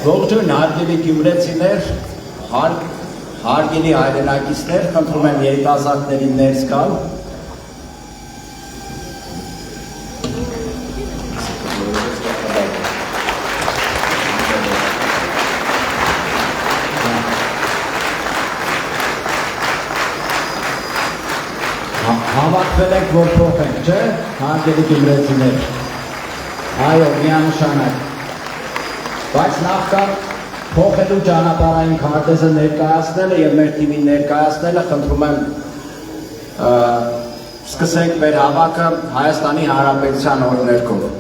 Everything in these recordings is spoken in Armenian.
Ողջույն հարգելի գյումրեցիներ, հարգելի հայրենակիցներ, խնդրում եմ երիտասարդներին ներս գալ։ Հավաքվել եք, որ փոխենք, չէ՞, հարգելի գյումրեցիներ։ Այո, միանշանակ։ Բայց նախքան փոխելու ճանապարհային քարտեզը ներկայացնելը եւ մեր թիմին ներկայացնելը խնդրում եմ սկսենք մեր հավաքը Հայաստանի Հանրապետության օրհներգով։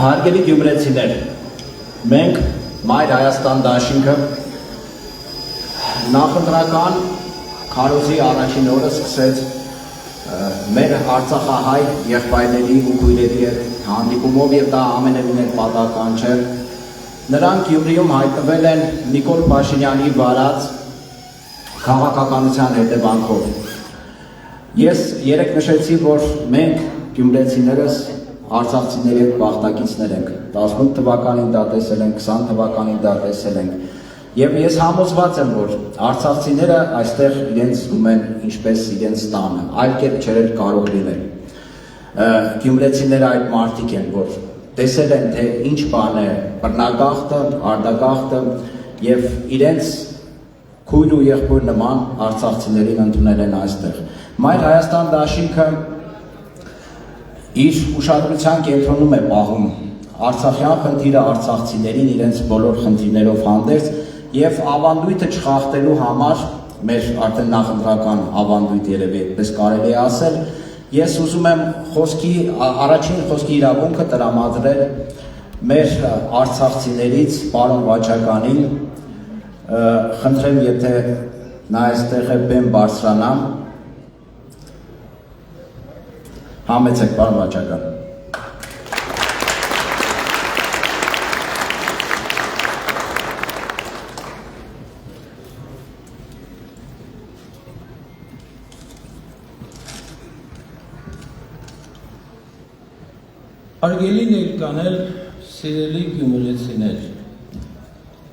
Հարգելի գյումրեցիներ, մենք Մայր Հայաստան դաշինքը նախընտրական քարոզի առաջին օրը սկսեց մեր արցախահայ եղբայրների ու քույրերի հետ հանդիպումով եւ դա ամենևին էլ պատահական չէ։ Նրանք Գյումրիում հայտնվել են Նիկոլ Փաշինյանի վարած քաղաքականության հետևանքով։ Ես երեք նշեցի, որ մենք գյումրեցիներս արցախցիների հետ բախտակիցներ ենք, 18 թվականին դա տեսել ենք, 20 թվականին դա տեսել ենք, եւ ես համոզված եմ, որ արցախցիները այստեղ իրենց զգում են ինչպես իրենց տանը, այլ կերպ չէր կարող լինել։ Գյումրեցիները այդ մարդիկ են, որ տեսել են, թե ինչ բան է բռնագաղթը, արտագաղթը եւ իրենց քույր ու եղբոր նման արցախցիներին ընդունել են այստեղ։ Մայր Հայաստան դաշինքը իր ուշադրության կենտրոնում է պահում արցախյան խնդիրը արցախցիներին իրենց բոլոր խնդիրներով հանդերձ եւ ավանդույթը չխախտելու համար մեր արդեն նախընտրական ավանդույթ երևի այդպես կարելի է ասել ես ուզում եմ առաջին խոսքի իրավունքը տրամադրել մեր արցախցիներից պարոն Վաչականին խնդրեմ եթե նա այստեղ է բեմ բարձրանա Համեցեք, պարոն Վաչական։ Հարգելի ներկաներ, սիրելի գյումրեցիներ,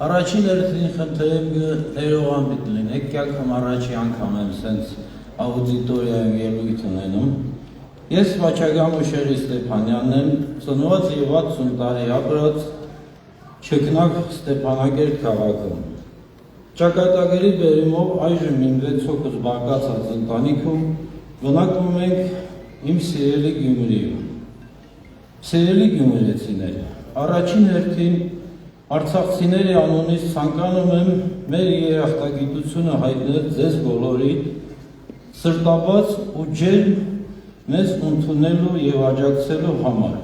առաջին հերթին խնդրեմ ներողամիտ լինեք, կյակում առաջի անգամ եմ սենց աուդիտորիայում ելույթ ունենում, Ես Վաչագան Մուշեղի Ստեփանյանն եմ, ծնված եւ 60 տարի ապրած Չքնակ Ստեփանագերտ քաղաքում։ Ճակատագրի բերումով այժմ իմ 6 հոգուց բաղկացած ընտանիքում բնակվում ենք իմ սիրելի Գյումրիում։ Սիրելի գյումրեցիներ, առաջին հերթին արցախցիների անունից ցանկանում եմ մեր երախտագիտությունը հայտնել ձեզ բոլորին, սրտաբաց ու ջերմ մեզ ընդունելու եւ աջակցելու համար։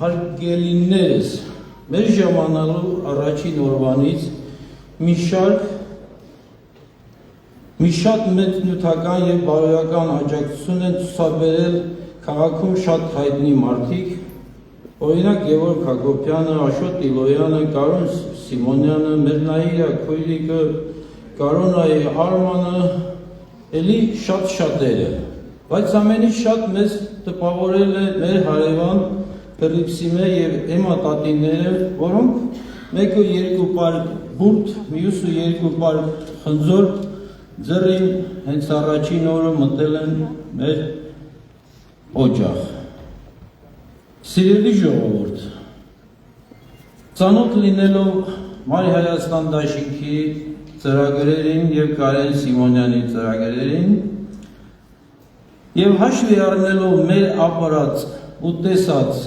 Հարգելիներս, մեր ժամանալու առաջին օրվանից մի շատ մեծ նյութական եւ բարոյական աջակցություն են ցուցաբերել քաղաքում շատ հայտնի մարդիկ, օրինակ Գևորգ Հակոբյանը, Աշոտ Տիլոյանը, Կարոն Սիմոնյանը, Մերնայիա Քույրիկը, Կարոնայի Արմանը, էլի շատերը, բայց ամենից շատ մեզ տպավորել է մեր հարևան Փելիպսիմե եւ Էմա տատիները, որոնք մեկը 2 պարկ բուրդ, մյուսը 2 պարկ խնձոր ձեռին հենց առաջին օրը մտել են մեր օջախ։ Սիրելի ժողովուրդ, ծանոթ լինելով Մայր Հայաստան դաշինքի ծրագրերին եւ Կարեն Սիմոնյանի ծրագրերին եւ հաշվի առնելով մեր ապրած ու տեսած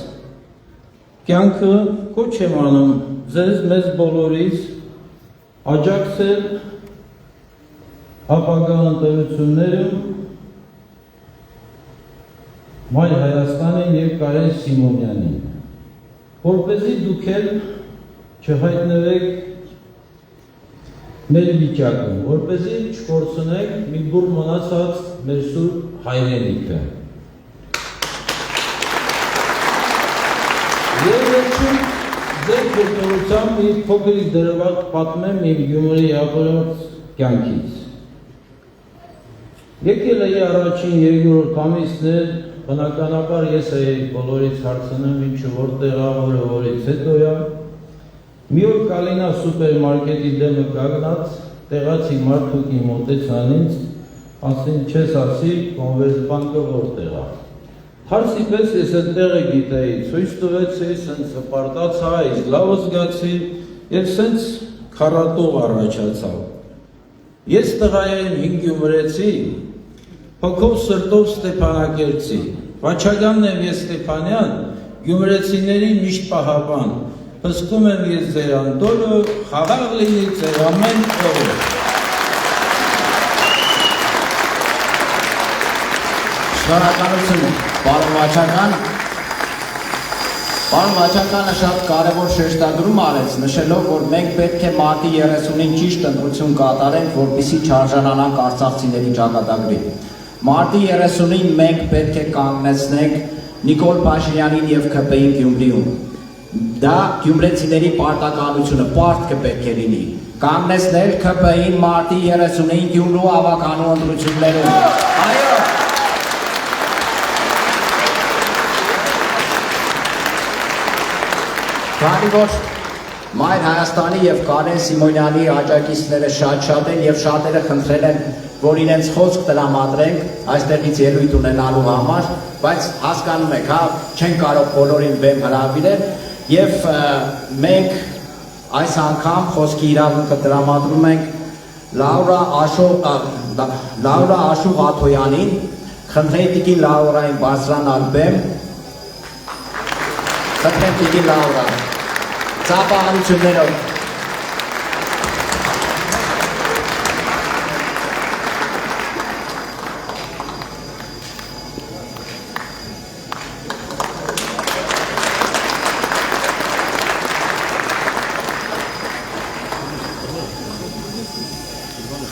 կյանքը կոչ եմ անում ձեզ մեզ բոլորից աջակցել ապագա ընտրություններում Մայր Հայաստանին եւ Կարեն Սիմոնյանին, որպեսզի դուք էլ չհայտնվեք մեր վիճակում, որպեսզի չկորցնենք մի բուռ մնացած մեր սուրբ հայրենիքը։ Եվ վերջում ձեր փոխնորությամբ մի փոքրիկ դրվագ պատմեմ իմ Գյումրի ապրած կյանքից։ Եկել էի առաջին 2-րդ ամիսներ, բնականաբար ես էի բոլորից հարցնում ինչու որտեղ ա, որից հետո ա։ Մի օր Կալինա սուպերմարկետի դեմը կանգնած, տեղացի մարդուկի մոտեցան ինձ, ասին չես ասի, Կոնվերսբանկը որտեղ ա։ Հարցի պես ես այդ տեղը գիտեի, ցույց տվեցի, սենց հպարտացա, իսկ լավ զգացի եւ սենց քառատող առաջացավ։ Ես տղա եմ 5 գյումրեցի, հոգով սրտով Ստեփանակերտցի, Վաչագանն եմ ես Ստեփանյան, գյումրեցիների միշտ պահապան, հսկում եմ ես ձեր անդորը, խաղաղ լինի ձեր ամեն օրը։ Շնորհակալություն, պարոն Վաչագան։ Պարոն Վաչագանը շատ կարևոր շեշտադրում արեց, նշելով, որ մենք պետք է մարտի 30-ին ճիշտ ընտրություն կատարենք, որպեսզի չարժանանանք արցախցիների ճակատագրի։ Մարտի 30-ին մենք պետք է կանգնեցնենք Նիկոլ Փաշինյանին եւ ՔՊ-ին Գյումրիում։ Դա գյումրեցիների պարտականությունը, պարտքը պետք է լինի։ Կանգնեցնել ՔՊ-ին մարտի 30-ին Գյումրու ավականու ընտրություններում։ Այո։ Քանի որ Մայր Հայաստանի եւ Կարեն Սիմոնյանի աջակիցները շատ են եւ շատերը խնդրել են, որ իրենց խոսք տրամադրենք այստեղից ելույթ ունենալու համար, բայց հասկանում եք, հա, չեն կարող բոլորին բեմ հրավիրել եւ մենք այս անգամ խոսքի իրավունքը տրամադրում ենք Լաուրա Աշուղ Աթոյանին, խնդրենք տիկին Լաուրային բարձրանալ բեմ, խնդրենք տիկին Լաուրա, ծափահարություններով։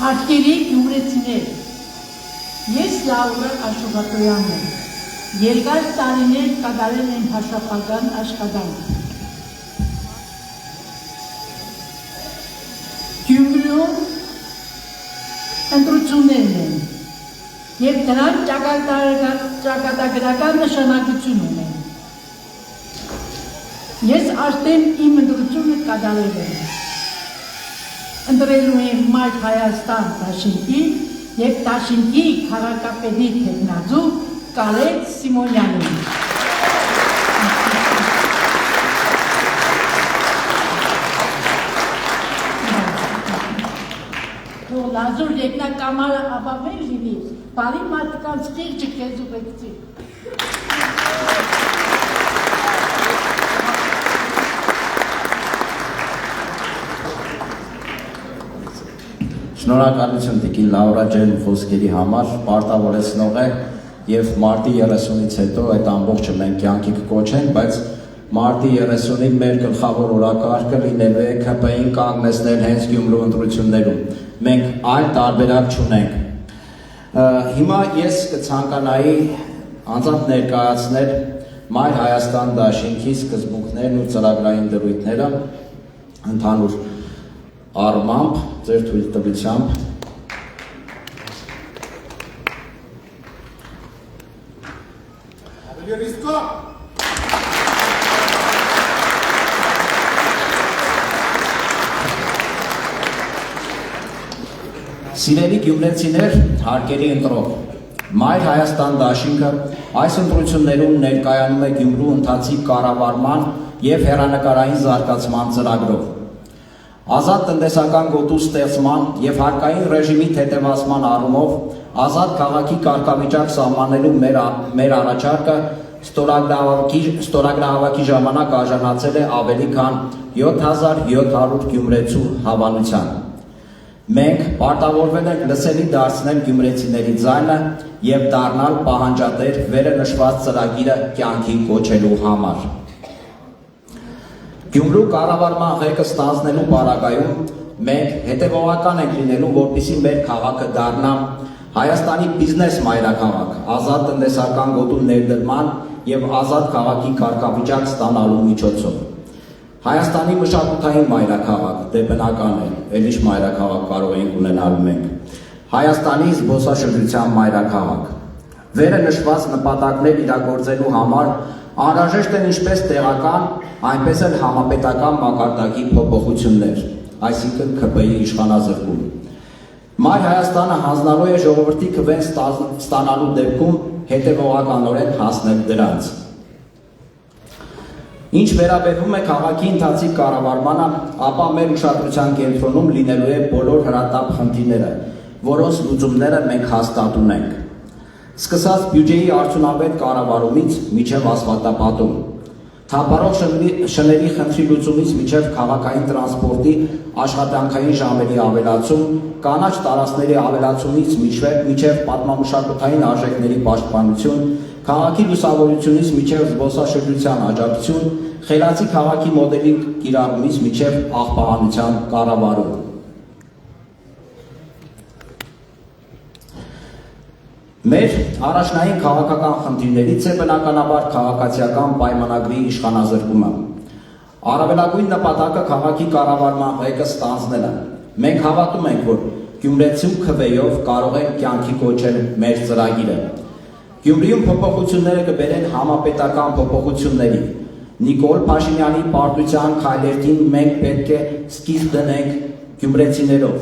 Հարգելի գյումրեցիներ, ես Լաուրա Աշուղ Աթոյանն եմ, երկար տարիներ կատարել եմ հաշվապահական աշխատանք։ Գյումրիում ընտրություններն են եւ դրանք ճակատագրական նշանակություն ունեն։ Ես արդեն իմ ընտրությունը կատարել եմ։ Ընտրելու եմ Մայր Հայաստան դաշինքի եւ Տաշինքի քաղաքապետի տեխնազու Կարեն Սիմոնյանին։ Լազուր երկնակամարը ապավեր լինի, բարի մարդկանց խիղճը քեզ ուղեկցի։ Շնորհակալություն տիկին Լաուրա ջան խոսքերի համար, պարտավորեցնող է եւ մարտի 30-ից հետո այդ ամբողջը մենք կյանքի կկոչենք, բայց մարտի 30-ին մեր գլխավոր օրակարգը լինելու է ԿՊ-ին կանգնեցնել հենց Գյումրու ընտրություններում։ Մենք այլ տարբերակ չունենք։ Հիմա ես կցանկանայի անձամբ ներկայացնել Մայր Հայաստան դաշինքի սկզբունքներն ու ծրագրային դրույթները ընդհանուր առմամբ, ձեր թույլտվությամբ։ Սիրելի գյումրեցիներ, հարկերի ընտրող, Մայր Հայաստան դաշինքը այս ընտրություններում ներկայանում է Գյումրու ընթացիկ կառավարման և հեռանկարային զարգացման ծրագրով։ Ազատ տնտեսական գոտու ստեղծման և հարկային ռեժիմի թեթևացման առումով ազատ քաղաքի կարգավիճակ սահմանելու մեր առաջարկը ստորագրահավաքի ժամանակ արժանացել է ավելի քան 7700 գյումրեցու հավանության։ Մենք պարտավորվել ենք լսելի դարձնել գյումրեցիների ձայնը և դառնալ պահանջատեր վերը նշված ծրագիրը կյանքի կոչելու համար։ Գյումրու կառավարման ղեկը ստանձնելու պարագայում մենք հետևողական ենք լինելու, որպեսզի մեր քաղաքը դառնա Հայաստանի բիզնես մայրաքաղաք, ազատ տնտեսական գոտու ներդրման և ազատ քաղաքի կարգավիճակ ստանալու միջոցով։ Հայաստանի մշակութային մայրաքաղաք, դե բնական է, էլ ինչ մայրաքաղաք կարող ենք ունենալ մենք։ Հայաստանի զբոսաշրջության մայրաքաղաք։ Վերը նշված նպատակներ իրագործելու համար անհրաժեշտ են ինչպես տեղական, այնպես էլ համապետական մակարդակի փոփոխություններ, այսինքն ԿՊ-ի իշխանազրկում։ Մայր Հայաստանը հանձնարարու է ժողովրդի քվեն ստանալու դեպքում հետևողականորեն հասնել դրանց։ Ինչ վերաբերվում է քաղաքի ընթացիկ կառավարմանը, ապա մեր ուշադրության կենտրոնում լինելու է բոլոր հրատապ խնդիրները, որոնց լուծումները մենք հաստատ ունենք։ Սկսած բյուջեի արդյունավետ կառավարումից մինչև ասֆալտապատում, թափառող շների խնդրի լուծումից մինչև քաղաքային տրանսպորտի աշխատանքային ժամերի ավելացում, կանաչ տարածքների ավելացումից մինչև պատմամշակութային արժեքների պաշտպանություն, քաղաքի լուսավորությունից մինչև զբոսաշրջության աջակցություն, խելացի քաղաքի մոդելի կիրառումից մինչև աղբահանության կառավարում։ Մեր առաջնային քաղաքական խնդիրներից է բնականաբար քաղաքացիական պայմանագրի իշխանազրկումը։ Առավելագույն նպատակը քաղաքի կառավարման ղեկը ստանձնելը։ Մենք հավատում ենք, որ գյումրեցու քվեով կարող ենք կյանքի կոչել մեր ծրագիրը։ Գյումրիում փոփոխությունները կբերեն համապետական փոփոխությունների։ Նիկոլ Փաշինյանի պարտության քայլերին մենք պետք է սկիզբ դնենք գյումրեցիներով։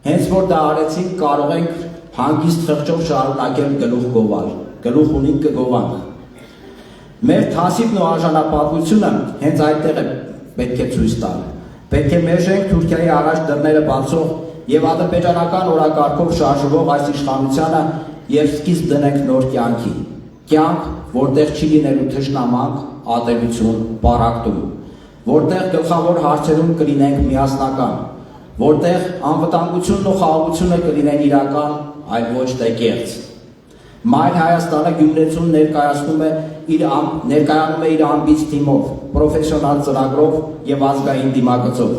Հենց որ դա արեցինք, կարող ենք հանգիստ խղճով շարունակել գլուխ գովալ, գլուխ ունին կգովանք։ Մեր թասիվն ու արժանապատվությունը հենց այդտեղ է պետք է ցույց տալ։ Պետք է մերժենք Թուրքիայի առաջ դռները բացող և ադրբեջանական օրակարգով շարժվող այս իշխանությանը և սկիզբ դնենք նոր կյանքի։ Կյանք, որտեղ չի լինելու թշնամանք, ատելություն, պառակտում, որտեղ գլխավոր հարցերում կլինենք միասնական, որտեղ անվտանգությունն ու խաղաղությունը կլինեն իրական, այլ ոչ թե կեղծ։ Մայր Հայաստանը գյումրեցուն ներկայանում է իր ամբից թիմով, պրոֆեսիոնալ ծրագրով և ազգային դիմագծով։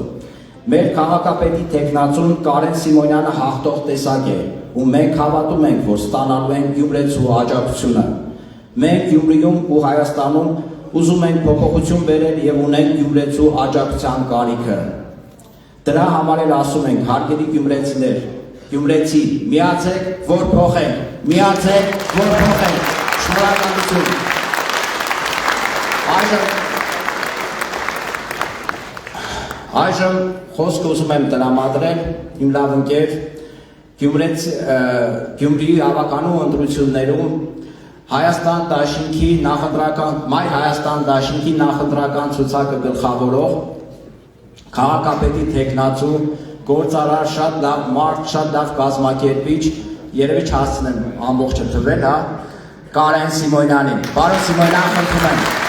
Մեր քաղաքապետի տեխնացուն Կարեն Սիմոնյանը հաղթող տեսակ է, ու մենք հավատում ենք, որ ստանալու ենք գյումրեցու աջակցությունը։ Մենք Գյումրիում ու Հայաստանում ուզում ենք փոփոխություն բերել և ունենք գյումրեցու աջակցության կարիքը։ Դրա համար էլ ասում ենք, հարգելի գյումրեցիներ, գյումրեցի, միացեք, որ փոխենք, միացեք, որ փոխենք, շնորհակալություն։ Այժմ խոսք ուզում եմ տրամադրել իմ լավ ընկեր Գյումրիի հավաքանու ընտրություններում Հայաստան դաշինքի նախընտրական Մայր Հայաստան դաշինքի նախընտրական ցուցակը գլխավորող քաղաքապետի թեկնածու գործարար շատ լավ մարդ, շատ լավ կազմակերպիչ, երևի չհասցնեմ ամբողջը թվել, հա, Կարեն Սիմոնյանին։ Պարոն Սիմոնյան, խնդրում եմ։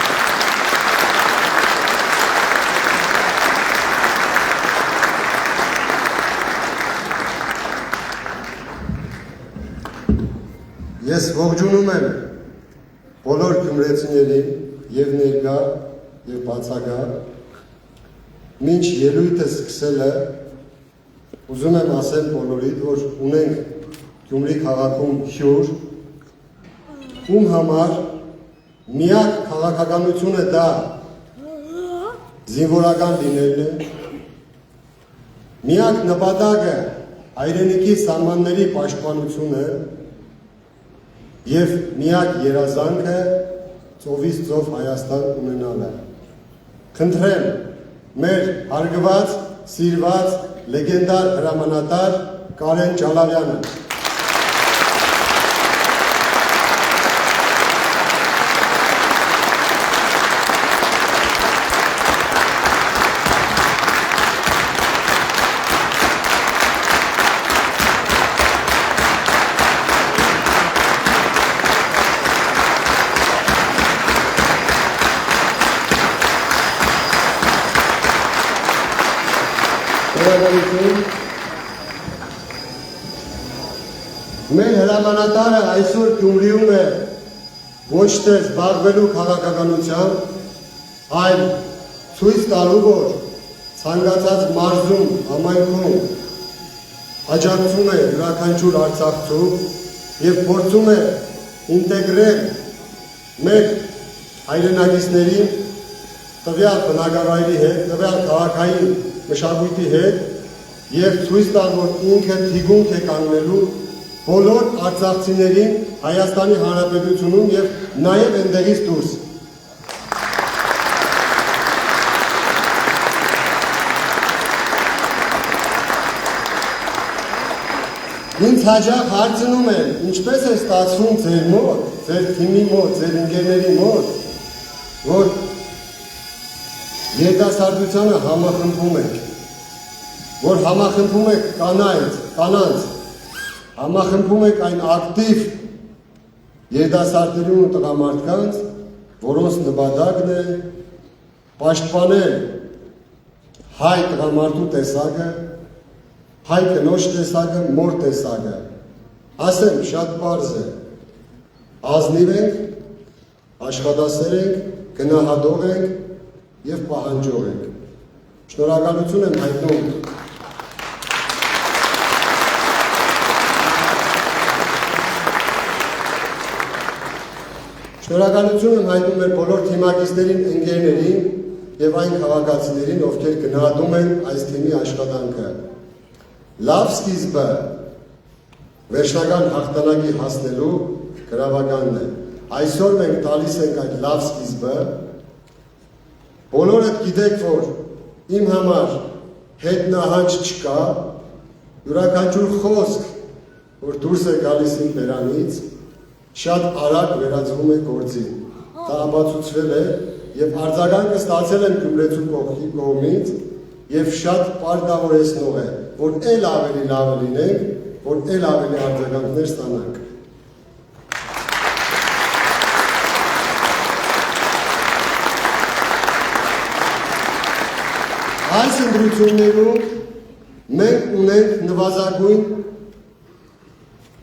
Ես ողջունում եմ բոլոր գյումրեցիներին եւ ներկա եւ բացակա։ Մինչ ելույթը սկսելը ուզում եմ ասել բոլորիդ, որ ունենք Գյումրի քաղաքում հյուր, ում համար միակ քաղաքականությունը դա զինվորական լինելն է, միակ նպատակը հայրենիքի սահմանների պաշտպանությունը և միակ երազանքը ծովից ծով Հայաստան ունենալը։ Խնդրեմ մեր հարգված, սիրված, լեգենդար հրամանատար Կարեն Ջալալյանը։ Մեր հրամանատարը այսօր Գյումրիում է ոչ թե զբաղվելու քաղաքականությամբ, այլ ցույց տալու, որ ցանկացած մարզում, համայնքում աջակցում է յուրաքանչյուր արցախցու և փորձում է ինտեգրել մեր հայրենակիցներին տվյալ բնակավայրի հետ, տվյալ քաղաքային մշակույթի հետ և ցույց տալ, որ ինքը թիգունք է կանգնելու բոլոր արցախցիներին Հայաստանի Հանրապետությունում և նաև այնտեղից դուրս։ Ինձ հաճախ հարցնում են, ինչպես է ստացվում ձեր մոտ, ձեր թիմի մոտ, ձեր ընկերների մոտ, որ երիտասարդությանը համախմբում եք, որ համախմբում եք կանանց, համախմբում եք այն ակտիվ երիտասարդներին ու տղամարդկանց, որոնց նպատակն է պաշտպանել հայ տղամարդու տեսակը, հայ կնոջ տեսակը, մոր տեսակը։ Ասեմ, շատ պարզ է, ազնիվ ենք, աշխատասեր ենք, գնահատող ենք և պահանջող ենք։ Շնորհակալություն եմ հայտնում մեր բոլոր թիմակիցներին, ընկերներին և այն քաղաքացիներին, ովքեր գնահատում են այս թիմի աշխատանքը։ Լավ սկիզբը վերջնական հաղթանակի հասնելու գրավականն է։ Այսօր մենք տալիս ենք այդ լավ սկիզբը։ Բոլորդ գիտեք, որ իմ համար հետ նահանջ չկա, յուրաքանչյուր խոսք, որ դուրս է գալիս իմ բերանից, շատ արագ վերածվում է գործի։ Դա ապացուցվել է և արձագանքը ստացել եմ գյումրեցու կողմից և շատ պարտավորեցնող է, որ էլ ավելի լավը լինենք, որ էլ ավելի արձագանքներ ստանանք։ Այս ընտրություններում մենք ունենք նվազագույն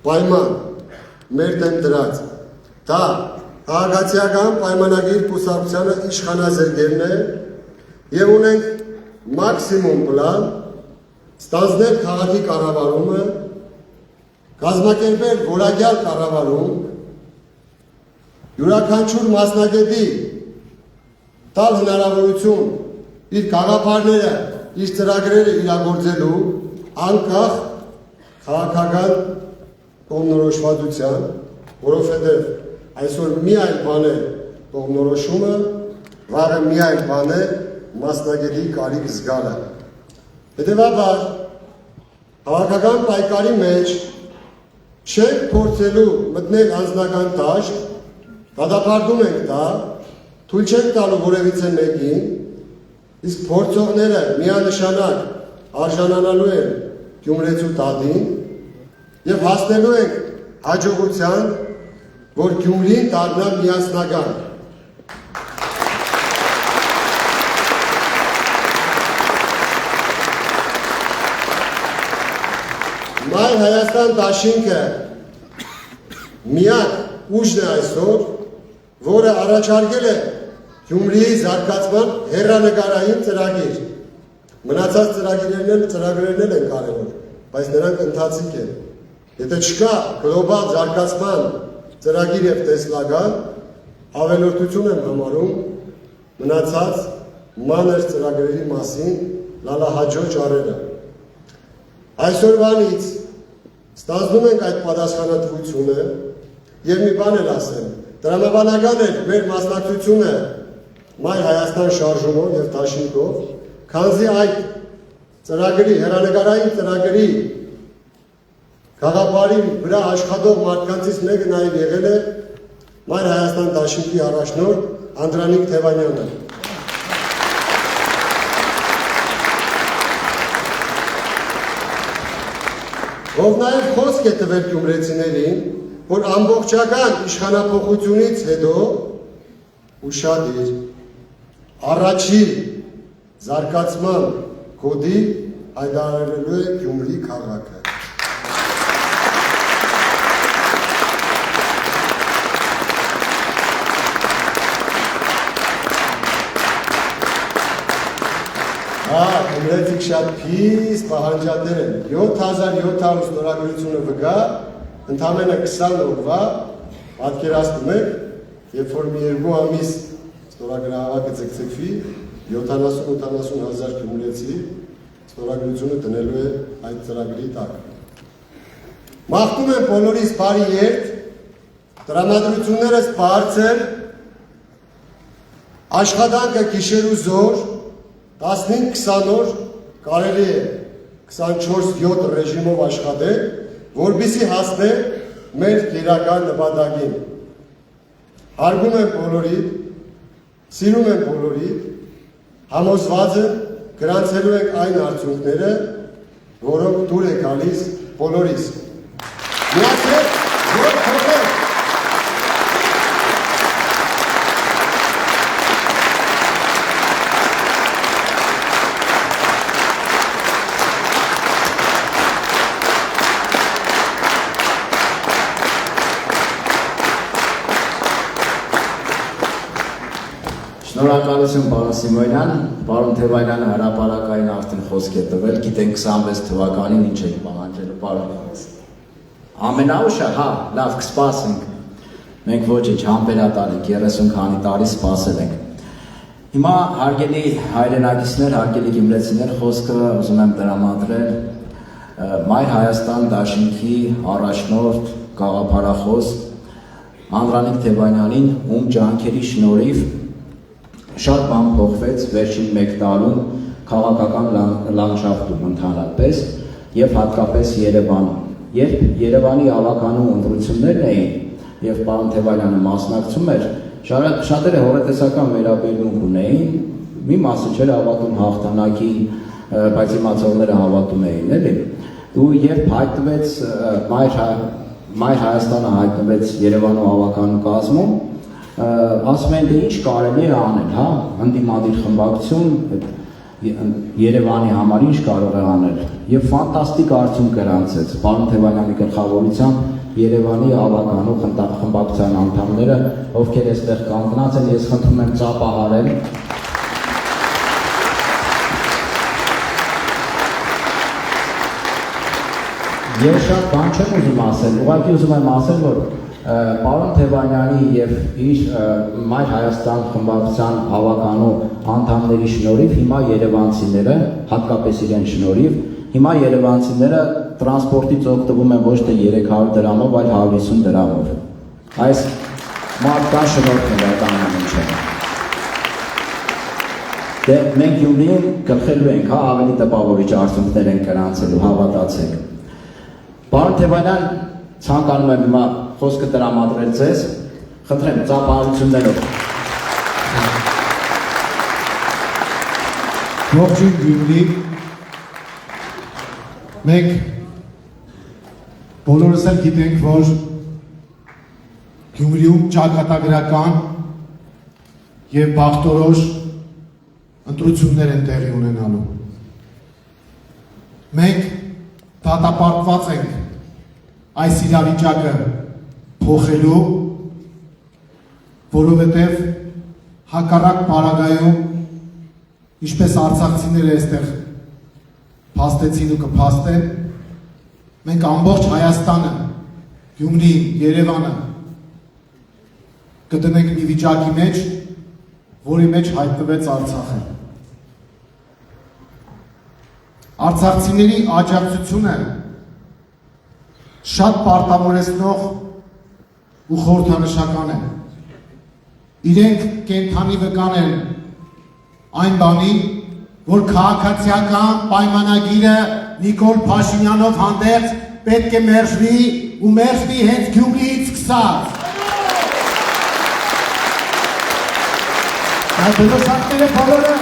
պայման մեր դեմ դրած։ Դա քաղաքացիական պայմանագիր կուսակցությանը իշխանազրկելն է և ունենք մաքսիմում պլան ստանձնել քաղաքի կառավարումը, կազմակերպել որակյալ կառավարում, յուրաքանչյուր մասնագետի տալ հնարավորություն իր գաղափարները, իր ծրագրերը իրագործելու անկախ քաղաքական կողմնորոշվածության, որովհետև այսօր մի այլ բան է կողմնորոշումը, վաղը մի այլ բան է մասնագետի կարիք զգալը։ Հետևաբար Հավաքական պայքարի մեջ չենք փորձելու մտնել անձնական դաշտ, դատապարտում ենք դա, թույլ չենք տալու որևիցե մեկին, իսկ փորձողները միանշանակ արժանանալու են Գյումրեցու տադին եւ հասնելու ենք հաջողության, որ Գյումրին դառնա միասնական։ Մայր Հայաստան դաշինքը միակ ուժն է այսօր, որը առաջարկել է Գյումրիի զարգացման հեռանկարային ծրագիր։ Մնացած ծրագրերն են կարևոր, բայց նրանք ընթացիկ են։ Եթե չկա գլոբալ զարգացման ծրագիր եւ տեսլական, ավելորդություն եմ համարում մնացած մանր ծրագրերի մասին լալահաջող ճարերը։ Այսօրվանից ստանձնում ենք այդ պատասխանատվությունը եւ մի բան էլ ասեմ, տրամաբանական է մեր մասնակցությունը Մայր Հայաստան շարժումով եւ դաշինքով, քանզի այդ ծրագրի, հեռանկարային ծրագրի գաղափարի վրա աշխատող մարդկանցից մեկը նաեւ եղել է Մայր Հայաստան դաշինքի առաջնորդ Անդրանիկ Թևանյանը։ Ով նաև խոսք է տվել գյումրեցիներին, որ ամբողջական իշխանափոխությունից հետո ուշադիր առաջի զարգացման կոդի հայտարարելու է Գյումրի քաղաքը։ Գյումրեցիք շատ փիս պահանջատեր են, 7700 ստորագրությունը վգա, ընդամենը 20 օրվա, պատկերացնում եք, երբ որ մի 2 ամիս ստորագրահավաքը ձգձգվի, 70-80 հազար գյումրեցի ստորագրությունը դնելու է այդ ծրագրի տակ։ Մաղթում եմ բոլորիս բարի երթ, տրամադրություններս բարձր, աշխատանքը գիշերու զոր, 15-20 օր կարելի է 24/7 ռեժիմով աշխատել, որպեսզի հասնել մեր գերական նպատակին։ Հարգում եմ բոլորիդ, սիրում եմ բոլորիդ, համոզված եմ գրանցելու ենք այն արդյունքները, որոնք դուր է գալիս բոլորիս։ Միացեք, որ փոխենք։ Շնորհակալություն պարոն Սիմոնյան, պարոն Թևանյանը հրապարակային արդեն խոսք է տվել, գիտենք 26 թվականին ինչ եք պահանջելու, պարոն։ Ամենաուշը, հա, լավ, կսպասենք, մենք ոչինչ համբերատար ենք, 30 քանի տարի սպասել ենք։ Հիմա հարգելի հայրենակիցներ, հարգելի գյումրեցիներ, խոսքը ուզում եմ տրամադրել Մայր Հայաստան դաշինքի առաջնորդ գաղափարախոս Անդրանիկ Թևանյանին, ում ջանքերի շնորհիվ շատ բան փոխվեց վերջին 1 տարում քաղաքական լանդշաֆտում ընդհանրապես եւ հատկապես Երևանում։ Երբ Երևանի ավականու ընտրություններն էին եւ պարոն Թևանյանը մասնակցում էր, շատերը հորետեսական վերաբերմունք ունեին, մի մասը չէր հավատում հաղթանակին, բայց իմացողները հավատում էին, էլի։ Ու երբ հայտնվեց Մայր Հայաստանը հայտնվեց Երևանու ավականու կազմում, ասում են դե ինչ կարելի է անել, հա, ընդդիմադիր խմբակցություն Երևանի համար ինչ կարող է անել եւ ֆանտաստիկ արդյունք գրանցեց պարոն Թևանյանի գլխավորությամբ Երևանի ավականու խմբակցության անդամները, ովքեր այստեղ կանգնած են, ես խնդրում եմ ծափահարել։ Ես շատ բան չեմ ուզում ասել, ուղղակի ուզում եմ ասել, որ պարոն Թևանյանի եւ իր Մայր Հայաստան խմբակցության ավականու անդամների շնորհիվ հիմա երևանցիները, հատկապես իրեն շնորհիվ, հիմա երևանցիները տրանսպորտից օգտվում են ոչ թե 300 դրամով, այլ 150 դրամով։ Այս մարդկան շնորհքն է այդ ամեն ինչը։ Դե մենք Գյումրիում գլխելու ենք, հա, ավելի տպավորիչ արդյունքներ են գրանցելու, հավատացեք։ Պարոն Թևանյան, ցանկանում եմ հիմա խոսքը տրամադրել ձեզ, խնդրեմ ծափահարություններով։ Ողջույն Գյումրի, մենք բոլորս էլ գիտենք, որ Գյումրիում ճակատագրական և բախտորոշ ընտրություններ են տեղի ունենալու։ Մենք դատապարտված ենք այս իրավիճակը փոխելու, որովհետև հակառակ պարագայում, ինչպես արցախցիները այստեղ փաստեցին ու կփաստեն, մենք ամբողջ Հայաստանը, Գյումրին, Երևանը կդնենք մի վիճակի մեջ, որի մեջ հայտնվեց Արցախը։ Արցախցիների աջակցությունը շատ պարտավորեցնող ու խորհրդանշական է։ Իրենք կենդանի վկան են այն բանի, որ քաղաքացիական պայմանագիրը Նիկոլ Փաշինյանով հանդերձ պետք է մերժվի ու մերժվի հենց Գյումրիից սկսած։ Այդ դրոշակները բոլորը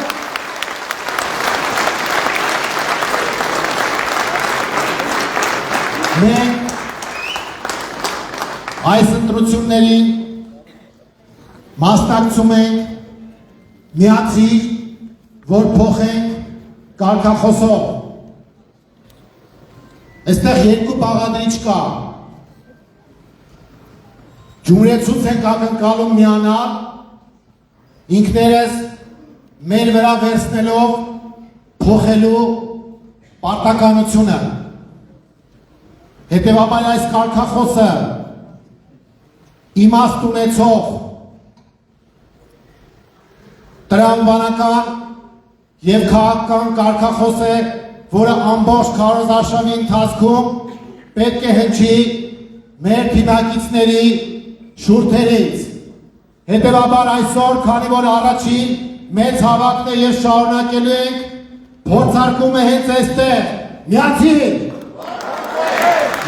մենք այս ընտրություններին մասնակցում ենք միացիր, որ փոխենք կարգախոսով։ Այստեղ երկու բաղադրիչ կա։ Գյումրեցուց ենք ակնկալում միանալ, ինքներս մեր վրա վերցնելով փոխելու պարտականությունը։ Հետևաբար այս կարգախոսը իմաստ ունեցող տրամաբանական և քաղաքական կարգախոս է, որը ամբողջ քարոզարշավի ընթացքում պետք է հնչի մեր թիմակիցների շուրթերից։ Հետևաբար այսօր, քանի որ առաջին մեծ հավաքն է և շարունակելու ենք, փորձարկումը հենց այստեղ, միացիր,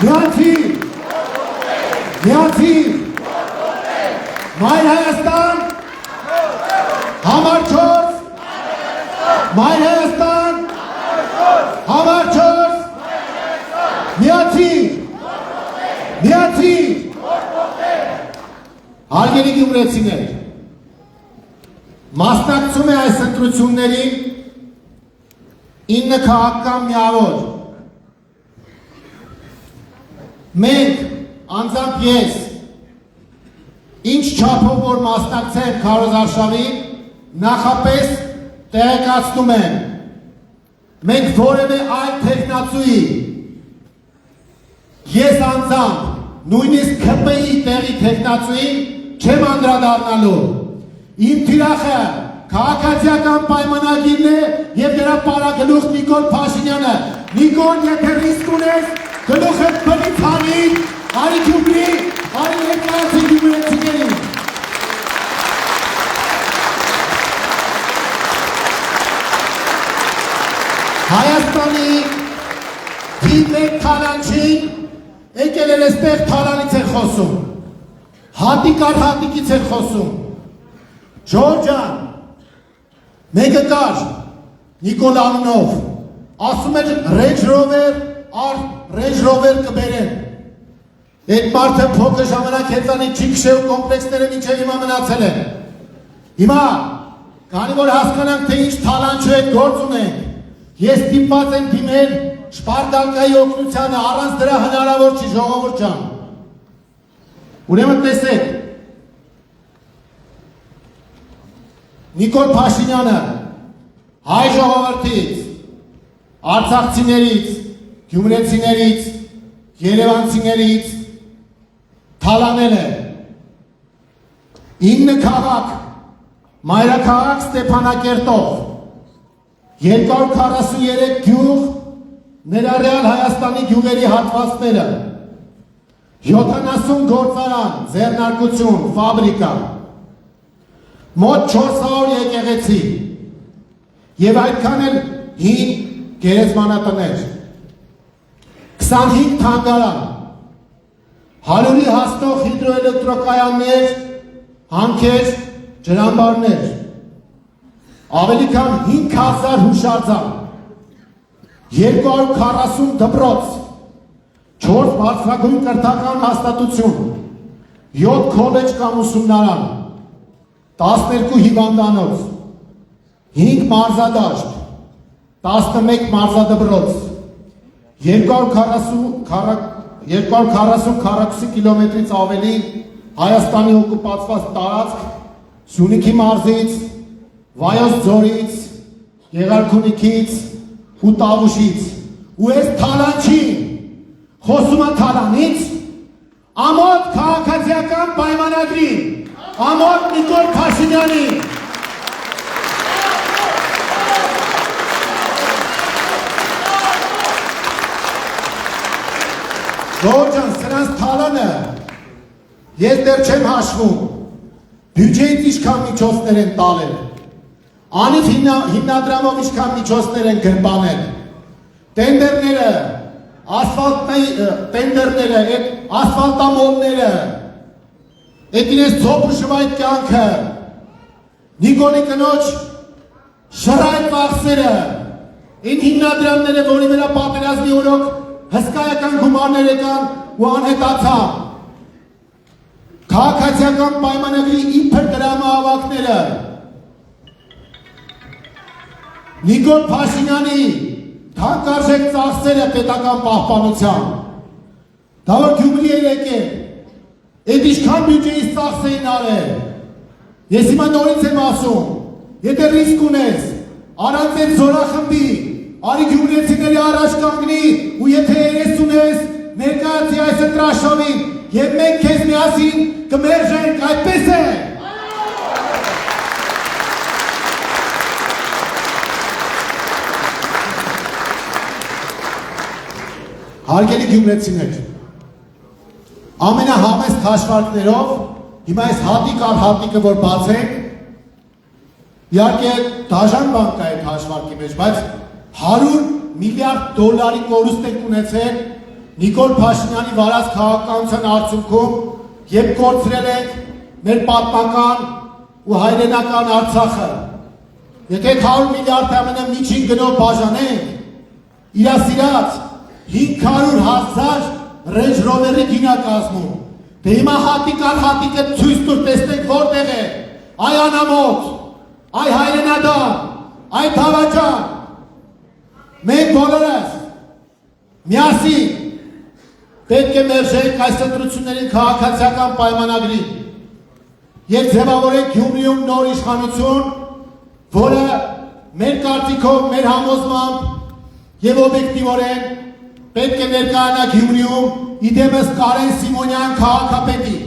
միացիր, միացիր, Մայր Հայաստան, համար 4, Մայր Հայաստան, համար 4, միացիր, միացիր, Հարգելի գյումրեցիներ, մասնակցում է այս ընտրություններին 9 քաղաքական միավոր։ Մենք, անձամբ ես, ինչ չափով որ մասնակցեմ քարոզարշավին, նախապես տեղեկացնում եմ, մենք որևէ այլ թեկնածուի, ես անձամբ, նույնիսկ ՔՊ-ի տեղի թեկնածուին չեմ անդրադառնալու։ Իմ թիրախը քաղաքացիական պայմանագիրն է և դրա պարագլուխ Նիկոլ Փաշինյանը։ Նիկոլ, եթե ռիսկ ունես, գլուխդ բնից հանիր, արի Գյումրի, արի ներկայացի գյումրեցիներին։ Հայաստանի թիվ թալանչին եկել էր այստեղ թալանից է խոսում, հատիկ առ հատիկից է խոսում։ Ժողովուրդ ջան, մեկը կար Նիկոլ անունով, ասում էր Range Rover առ Range Rover կբերեն։ Այդ մարդը փոքր ժամանակ հեծանից չի քշել ու կոմպլեքսները մինչև հիմա մնացել են։ Հիմա, քանի որ հասկանանք, թե ինչ թալանչու հետ գործ ունենք, ես ստիպված եմ դիմել Շպարտակայի օգնությանը, առանց դրա հնարավոր չի, ժողովուրդ ջան։ Ուրեմն տեսեք, Նիկոլ Փաշինյանը հայ ժողովրդից, արցախցիներից, գյումրեցիներից, երևանցիներից թալանել է 9 քաղաք, մայրաքաղաք Ստեփանակերտով, 243 գյուղ, ներառյալ Հայաստանի գյուղերի հատվածները, 70 գործարան, ձեռնարկություն, ֆաբրիկա, մոտ 400 եկեղեցի, եւ այդքան էլ հին գերեզմանատներ, 25 թանգարան, 100-ի հասնող հիդրոէլեկտրոկայաններ, հանքեր, ջրամբարներ, ավելի քան 5000 հուշարձան, 240 դպրոց, 4 բարձրագույն կրթական հաստատություն, 7 քոլեջ կամ ուսումնարան, 12 հիվանդանոց, 5 մարզադաշտ, 11 մարզադպրոց, 240 քառակուսի կիլոմետրից ավելի Հայաստանի օկուպացված տարածք Սյունիքի մարզից, Վայոց ձորից, Գեղարքունիքից ու Տավուշից, ու այս Թալանչին, խոսում է Թալանից, ամոթ քաղաքացիական պայմանագրին, ամոթ Նիկոլ Փաշինյանին, Ժողովուրդ, սրանց Թալանը ես դեռ չեմ հաշվում, բյուջեից ինչքան միջոցներ են տալել, անիվ հիմնադրամով ինչքան միջոցներ են գրպանել, տենդերները, ասֆալտամոլները, այդ իրենց ծոպը շվայտ կյանքը, Նիկոլի կնոջ շռայտ վախսերը, այն հիմնադրամները, որի վրա պատերազմի օրոք հսկայական գումարներ եկան ու անհետացան, քաղաքացիական պայմանագրի իբր դրամահավաքները, Նիկոլ Փաշինյանի թանկարժեք ծախսերը պետական պահպանության, դա որ Գյումրի է եկել, այդ ինչքան բյուջեից ծախս էին արել, ես հիմա նորից եմ ասում, եթե ռիսկ ունես, առանց այդ զորախմբի, արի գյումրեցիների առաջ կանգնի ու եթե երես ունես, ներկայացի այս ընտրաշովին և մենք քեզ միասին կմերժենք, այդպես է։ Հարգելի գյումրեցիներ, ամենահամեստ հաշվարկներով, հիմա այս հատիկ առ հատիկը որ բացենք, իհարկե դաժան բան կա այդ հաշվարկի մեջ, բայց $100 միլիարդ կորուստ եք ունեցել Նիկոլ Փաշինյանի վարած քաղաքականության արդյունքում, երբ կորցրել ենք մեր պատմական ու հայրենական Արցախը։ Եթե 100 միլիարդ ամենը միջին գնով բաժանենք, իրասիրած 500,000 Range Rover-ի գինա կազմում։ Դե հիմա հատիկ առ հատիկը ցույց տուր, տեսնենք որտեղ է։ Այ անամոթ, այ հայրենադար, այ Թավաճան։ Մենք բոլորս միասին պետք է մերժենք այս ընտրություններին քաղաքացիական պայմանագրին եւ ձևավորենք Գյումրիում նոր իշխանություն, որը մեր կարծիքով, մեր համոզմամբ եւ օբյեկտիվորեն պետք է ներկայանա Գյումրիում իդեմս Կարեն Սիմոնյան քաղաքապետի։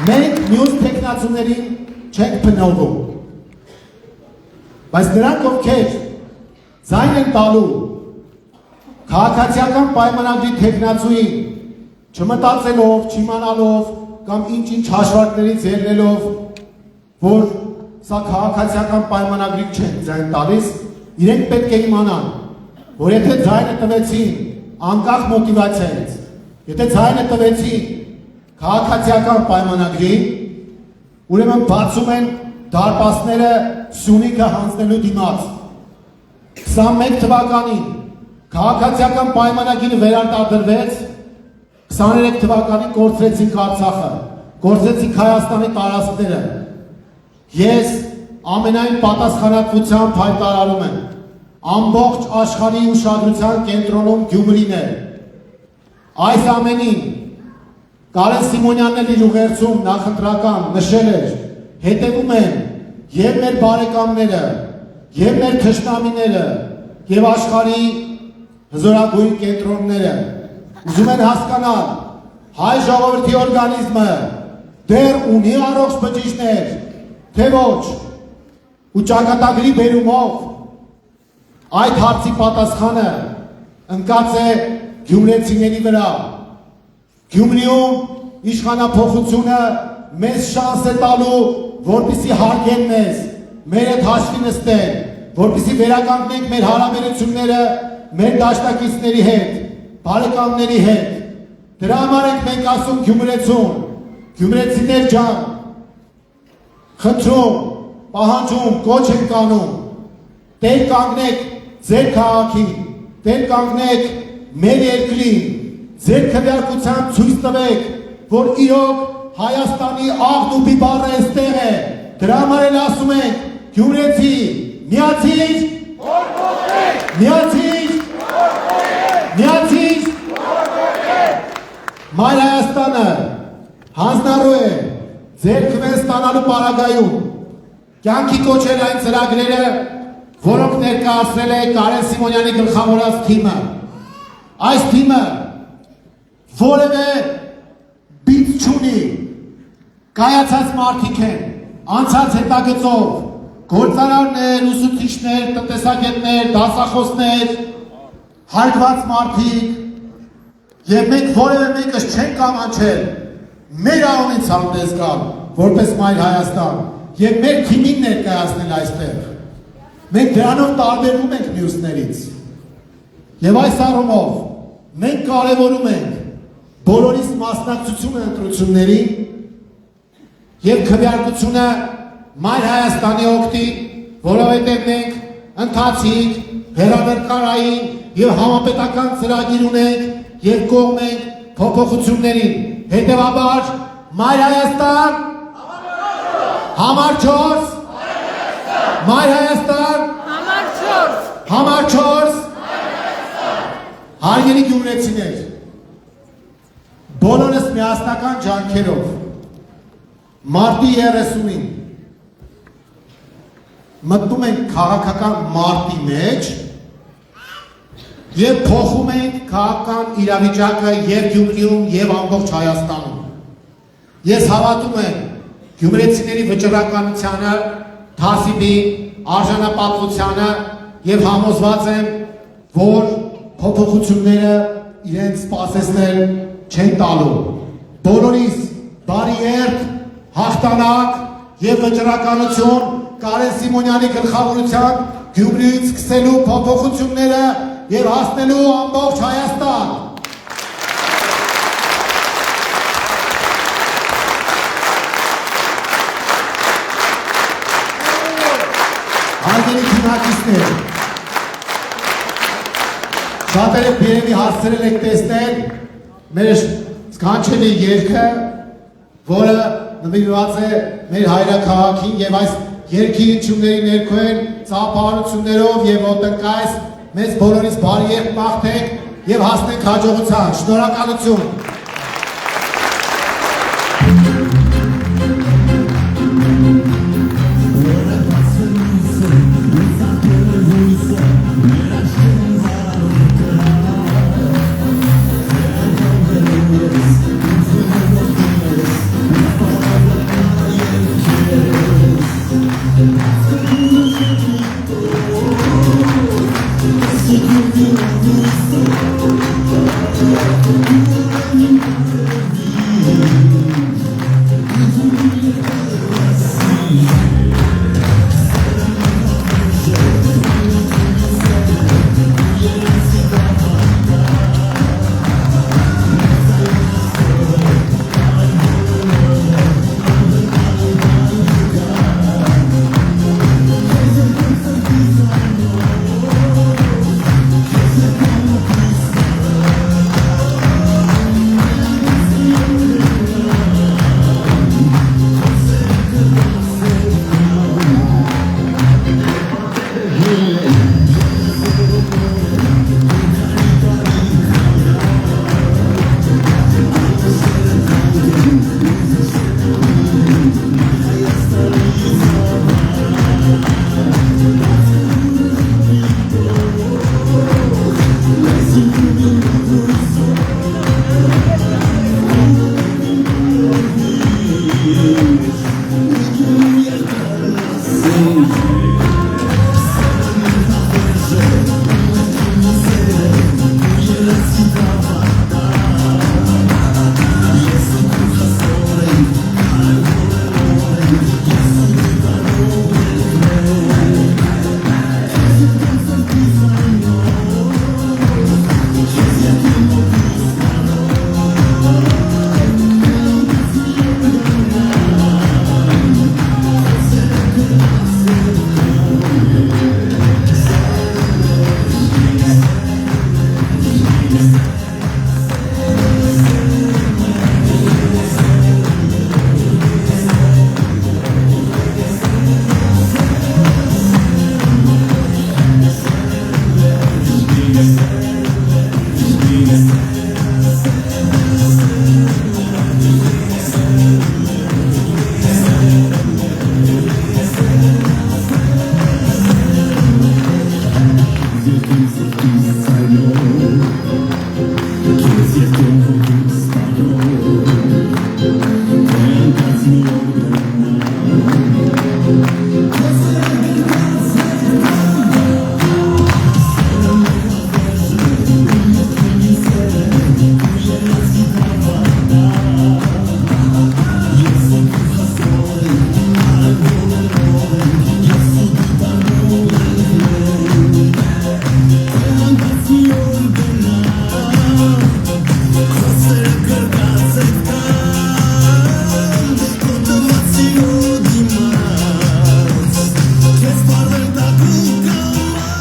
Մենք մյուս տեխնացուներին չենք փնովում, բայց նրանք ովքեր ձայն են տալու քաղաքացիական պայմանագրի տեխնացուին չմտածելով, չիմանալով կամ ինչ-ինչ հաշվարկներից ելնելով, որ սա քաղաքացիական պայմանագրի չեն ձայն տալիս, իրենք պետք է իմանան, որ եթե ձայնը տվեցին անկախ մոտիվացիայից, եթե ձայնը տվեցին քաղաքացիական պայմանագրի, ուրեմն բացում են դարպասները Սյունիքը հանձնելու դիմաց։ 21 թվականին քաղաքացիական պայմանագիրը վերարտադրվեց, 23 թվականին կորցրեցինք Արցախը, կորցրեցինք Հայաստանի տարածքները։ Ես ամենայն պատասխանատվությամբ հայտարարում եմ, ամբողջ աշխարհի ուշադրության կենտրոնում Գյումրին է։ Այս ամենին Կարեն Սիմոնյանն իր ուղերձում նախընտրական նշել էր, հետևում են եւ մեր բարեկամները, եւ մեր թշնամիները, եւ աշխարհի հզորագույն կենտրոնները։ Ուզում են հասկանալ, հայ ժողովրդի օրգանիզմը դեռ ունի առողջ բջիջներ, թե ոչ, ու ճակատագրի բերումով այդ հարցի պատասխանը ընկած է գյումրեցիների վրա։ Գյումրիում իշխանափոխությունը մեզ շանս է տալու, որպեսզի հարգեն մեզ, մեր հետ հաշվի նստեն, որպեսզի վերականգնենք մեր հարաբերությունները մեր դաշնակիցների հետ, բարեկամների հետ։ Դրա համար ենք մենք ասում Գյումրեցուն, գյումրեցիներ ջան, խնդրում, պահանջում, կոչ ենք անում, տեր կանգնեք ձեր քաղաքին, տեր կանգնեք մեր երկրին, ձեր քվեարկությամբ ցույց տվեք, որ իրոք Հայաստանի աղն ու բիբարը այստեղ է։ Դրա համար էլ ասում ենք, գյումրեցի, միացիր, միացիր, միացիր, Մայր Հայաստանը հանձնառու է ձեր քվեն ստանալու պարագայում, կյանքի կոչել այն ծրագրերը, որոնք ներկայացրել է Կարեն Սիմոնյանի գլխավորած թիմը։ Այս թիմը որևէ բիծ չունի, կայացած մարդիկ են, անցած հետագծով, գործարարներ, ուսուցիչներ, տնտեսագետներ, դասախոսներ, հարգված մարդիկ, եւ մենք որևէ մեկս չենք կամաչել մեր անունից հանդես գալ, որպես Մայր Հայաստան, եւ մեր թիմին ներկայացնել այստեղ։ Մենք դրանով տարբերվում ենք մյուսներից։ Եվ այս առումով մենք կարևորում ենք բոլորիս մասնակցությունը ընտրություններին եւ քվեարկությունը Մայր Հայաստանի օգտին, որովհետեւ մենք ընթացիկ, հեռանկարային եւ համապետական ծրագիր ունենք եւ կողմ ենք փոփոխություններին։ Հետեւաբար Մայր Հայաստան համար 4 Մայր Հայաստան համար 4 Հարգելի գյումրեցիներ, բոլորս միասնական ջանքերով մարտի 30-ին մտնում ենք քաղաքական մարտի մեջ եւ փոխում ենք քաղաքական իրավիճակը եւ Գյումրիում եւ ամբողջ Հայաստանում։ Ես հավատում եմ գյումրեցիների վճռականությանը, թասիբի, արժանապատվությանը եւ համոզված եմ, որ փոփոխությունները իրենց սպասեցնել չեն տալու։ Բոլորիս բարի երթ, հաղթանակ եւ վճռականություն Կարեն Սիմոնյանի գլխավորությամբ Գյումրիից սկսելու փոփոխությունները եւ հասնելու ամբողջ Հայաստան։ Հարգելի քննարկիչներ, շատերը երևի հասցրել եք տեսնել մեր սքանչելի երգը, որը նվիրված է մեր հայրաքաղաքին եւ այս երգի հնչյունների ներքո են ծափահարություններով եւ ոտնկայս մեզ բոլորիս բարի երգ մաղթեք եւ հասնենք հաջողության։ Շնորհակալություն։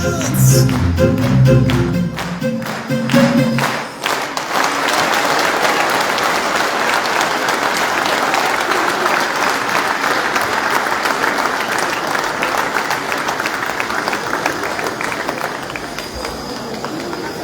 Յաց